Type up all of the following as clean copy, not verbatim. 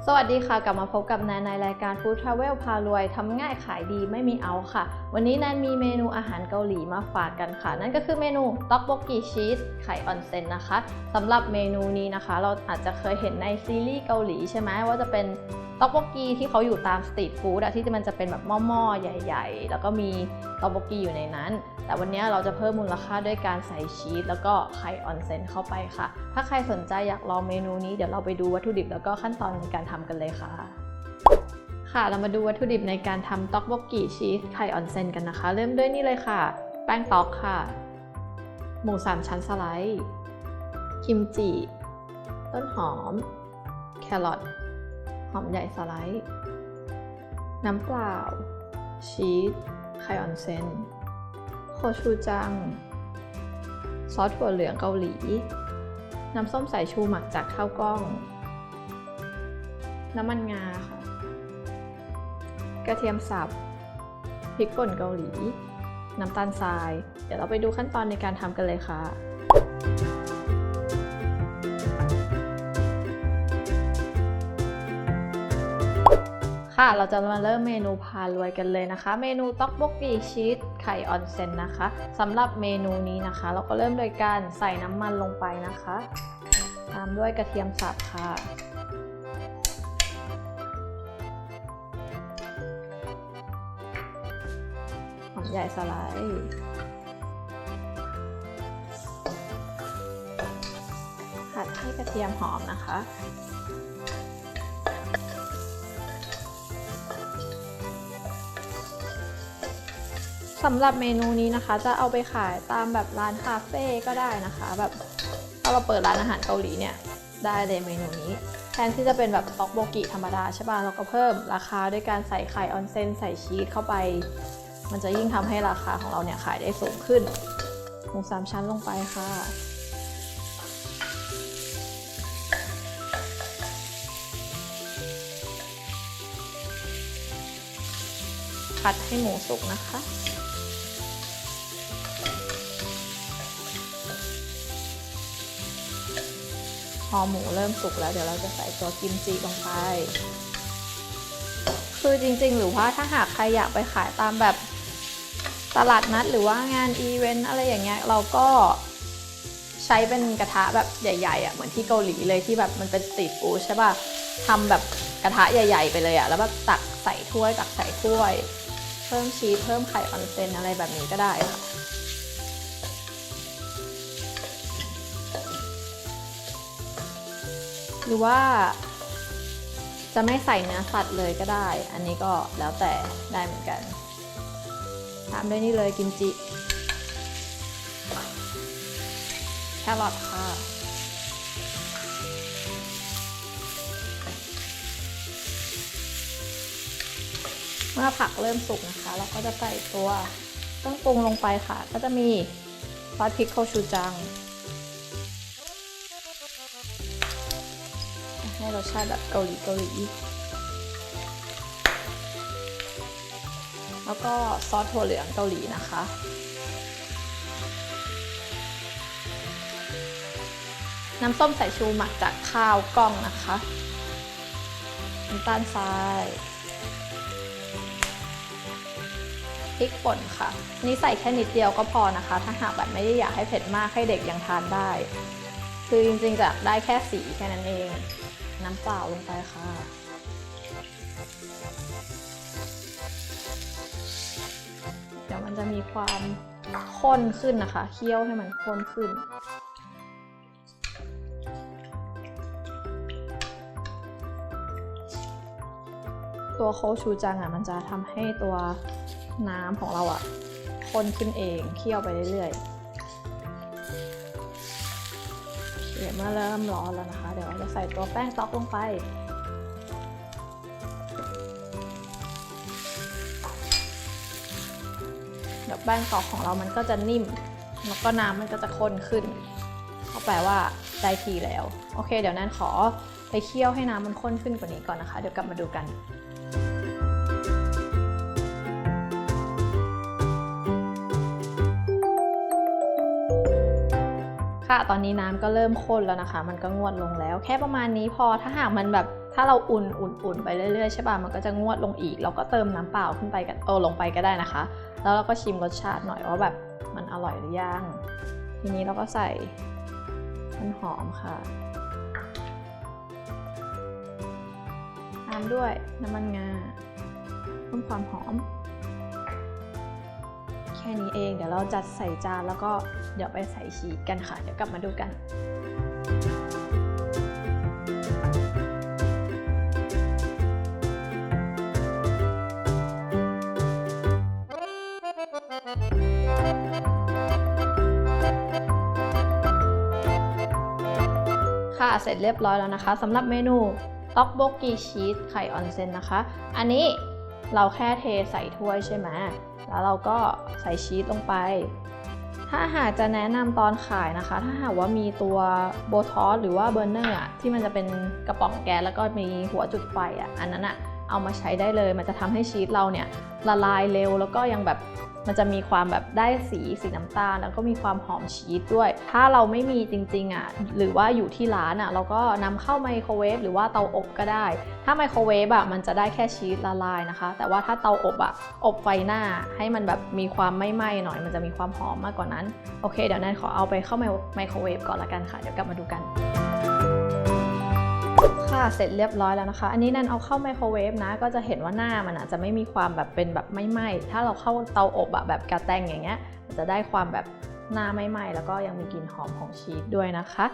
สวัสดีค่ะกลับมาพบกับแนนในรายการ Food Travel พารวยทำง่ายขายดีไม่มีเอาค่ะวันนี้แนนมีเมนูอาหารเกาหลีมาฝากกันค่ะนั่นก็คือเมนูต็อกโบกิชีสไข่ออนเซ็นนะคะสำหรับเมนูนี้นะคะเราอาจจะเคยเห็นในซีรีส์เกาหลีใช่ไหมว่าจะเป็นต็อกโบกีที่เขาอยู่ตามสตรีทฟู้ดที่มันจะเป็นแบบหม้อๆใหญ่ๆแล้วก็มีต็อกโบกีอยู่ในนั้นแต่วันนี้เราจะเพิ่มมูลค่าด้วยการใส่ชีสแล้วก็ไข่ออนเซ็นเข้าไปค่ะถ้าใครสนใจอยากลองเมนูนี้เดี๋ยวเราไปดูวัตถุดิบแล้วก็ขั้นตอนในการทำกันเลยค่ะเรามาดูวัตถุดิบในการทำต็อกโบกิชีสไข่ออนเซ็นกันนะคะเริ่มด้วยนี่เลยค่ะแป้งต๊อกค่ะหมู3ชั้นสไลด์กิมจิต้นหอมแครอทหอมใหญ่สไลด์น้ำเปล่าชีสไข่ออนเซ็นโคชูจังซอสถั่วเหลืองเกาหลีน้ำส้มสายชูหมักจากข้าวกล้องน้ำมันงาค่ะกระเทียมสับพริกป่นเกาหลีน้ำตาลทรายเดี๋ยวเราไปดูขั้นตอนในการทำกันเลยค่ะเราจะมาเริ่มเมนูพารวยกันเลยนะคะเมนูต็อกโบกิชีสไข่ออนเซ็นนะคะสำหรับเมนูนี้นะคะเราก็เริ่มโดยการใส่น้ำมันลงไปนะคะตามด้วยกระเทียมสับค่ะหอมใหญ่สไลด์ผัดให้กระเทียมหอมนะคะสำหรับเมนูนี้นะคะจะเอาไปขายตามแบบร้านคาเฟ่ก็ได้นะคะแบบถ้าเราเปิดร้านอาหารเกาหลีเนี่ยได้เลยเมนูนี้แทนที่จะเป็นแบบต็อกโบกิธรรมดาใช่ป่ะเราก็เพิ่มราคาด้วยการใส่ไข่ออนเซ็นใส่ชีสเข้าไปมันจะยิ่งทำให้ราคาของเราเนี่ยขายได้สูงขึ้นหมู3ชั้นลงไปค่ะผัดให้หมูสุกนะคะพอหมูเริ่มสุกแล้วเดี๋ยวเราจะใส่ตัวกิมจิลงไปคือจริงๆหรือว่าถ้าหากใครอยากไปขายตามแบบตลาดนัดหรือว่างานอีเวนต์อะไรอย่างเงี้ยเราก็ใช้เป็นกระทะแบบใหญ่ๆเหมือนที่เกาหลีเลยที่แบบมันเป็นสตรีทฟู้ดใช่ป่ะทำแบบกระทะใหญ่ๆไปเลยแล้วแบบตักใส่ถ้วยเพิ่มชีสเพิ่มไข่ออนเซ็นอะไรแบบนี้ก็ได้ค่ะหรือว่าจะไม่ใส่เนื้อสัตว์เลยก็ได้อันนี้ก็แล้วแต่ได้เหมือนกันตามด้วยนี่เลยกิมจิแครอทค่ะเมื่อผักเริ่มสุกนะคะเราก็จะใส่ตัวเครื่องปรุงลงไปค่ะก็จะมีซอสพริกโคชูจังให้รสชาติแบบเกาหลีแล้วก็ซอสถั่วเหลืองเกาหลีนะคะน้ำส้มสายชูหมักจากข้าวกล้องนะคะน้ำตาลทรายพริกป่นค่ะนี่ใส่แค่นิดเดียวก็พอนะคะถ้าหากแบบไม่ได้อยากให้เผ็ดมากให้เด็กยังทานได้คือจริงๆจะได้แค่สีแค่นั้นเองน้ำเปล่าลงไปค่ะเดี๋ยวมันจะมีความข้นขึ้นนะคะเคี่ยวให้มันข้นขึ้นตัวโคชูจังมันจะทำให้ตัวน้ำของเราข้นขึ้นเองเคี่ยวไปเรื่อยๆเมื่อเริ่มร้อนแล้วนะคะเดี๋ยวเราจะใส่ตัวแป้งต๊อกลงไปเดี๋ยวแป้งต๊อกของเรามันก็จะนิ่มแล้วก็น้ำมันก็จะข้นขึ้นก็แปลว่าได้ทีแล้วโอเคเดี๋ยวนั้นขอไปเคี่ยวให้น้ำมันข้นขึ้นกว่านี้ก่อนนะคะเดี๋ยวกลับมาดูกันค่ะตอนนี้น้ำก็เริ่มข้นแล้วนะคะมันก็งวดลงแล้วแค่ประมาณนี้พอถ้าหากมันแบบ ถ้าเราอุ่นไปเรื่อยๆใช่ป่ะมันก็จะงวดลงอีกเราก็เติมน้ำเปล่าขึ้นไปกันลงไปก็ได้นะคะแล้วเราก็ชิมรสชาติหน่อยว่าแบบมันอร่อยหรือยังทีนี้เราก็ใส่ต้นหอมค่ะตามด้วยน้ำมันงาเพิ่มความหอมแค่นี้เองเดี๋ยวเราจัดใส่จานแล้วก็เดี๋ยวไปใส่ชีสกันค่ะเดี๋ยวกลับมาดูกันค่ะเสร็จเรียบร้อยแล้วนะคะสำหรับเมนูต็อกโบกิชีสไข่ออนเซ็นนะคะอันนี้เราแค่เทใส่ถ้วยใช่ไหมแล้วเราก็ใส่ชีสลงไปถ้าหากจะแนะนำตอนขายนะคะถ้าหากว่ามีตัวโบทอสหรือว่าเบอร์เนอร์ที่มันจะเป็นกระป๋องแก๊สแล้วก็มีหัวจุดไฟอันนั้นเอามาใช้ได้เลยมันจะทำให้ชีสเราเนี่ยละลายเร็วแล้วก็ยังแบบมันจะมีความแบบได้สีน้ำตาลแล้วก็มีความหอมชีสด้วยถ้าเราไม่มีจริงๆหรือว่าอยู่ที่ร้านเราก็นำเข้าไมโครเวฟหรือว่าเตาอบก็ได้ถ้าไมโครเวฟมันจะได้แค่ชีสละลายนะคะแต่ว่าถ้าเตาอบอบไฟหน้าให้มันแบบมีความไม่ไหม้หน่อยมันจะมีความหอมมากกว่านั้นโอเคเดี๋ยวแนนขอเอาไปเข้าไมโครเวฟก่อนละกันค่ะเดี๋ยวกลับมาดูกันค่ะเสร็จเรียบร้อยแล้วนะคะอันนี้แนนเอาเข้าไมโครเวฟนะก็จะเห็นว่าหน้ามันจะไม่มีความแบบเป็นแบบไม่ไหม้ถ้าเราเข้าเตาอบแบบกระแตงอย่างเงี้ยจะได้ความแบบหน้าไม่ไหม้แล้วก็ยังมีกลิ่นหอมของชีสด้วยนะคะ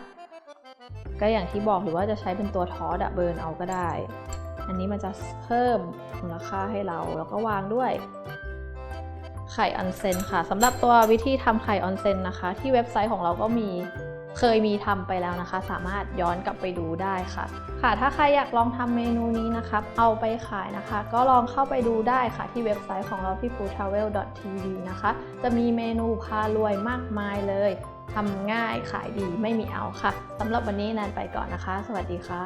ก็อย่างที่บอกหรือว่าจะใช้เป็นตัวทอสเบิร์นเอาก็ได้อันนี้มันจะเพิ่มมูลค่าให้เราแล้วก็วางด้วยไข่ออนเซ็นค่ะสำหรับตัววิธีทำไข่ออนเซ็นนะคะที่เว็บไซต์ของเราก็เคยมีทำไปแล้วนะคะสามารถย้อนกลับไปดูได้ค่ะถ้าใครอยากลองทำเมนูนี้นะคะเอาไปขายนะคะก็ลองเข้าไปดูได้ค่ะที่เว็บไซต์ของเราที่ foodtravel.tv นะคะจะมีเมนูพารวยมากมายเลยทำง่ายขายดีไม่มีเอาค่ะสำหรับวันนี้แนนไปก่อนนะคะสวัสดีค่ะ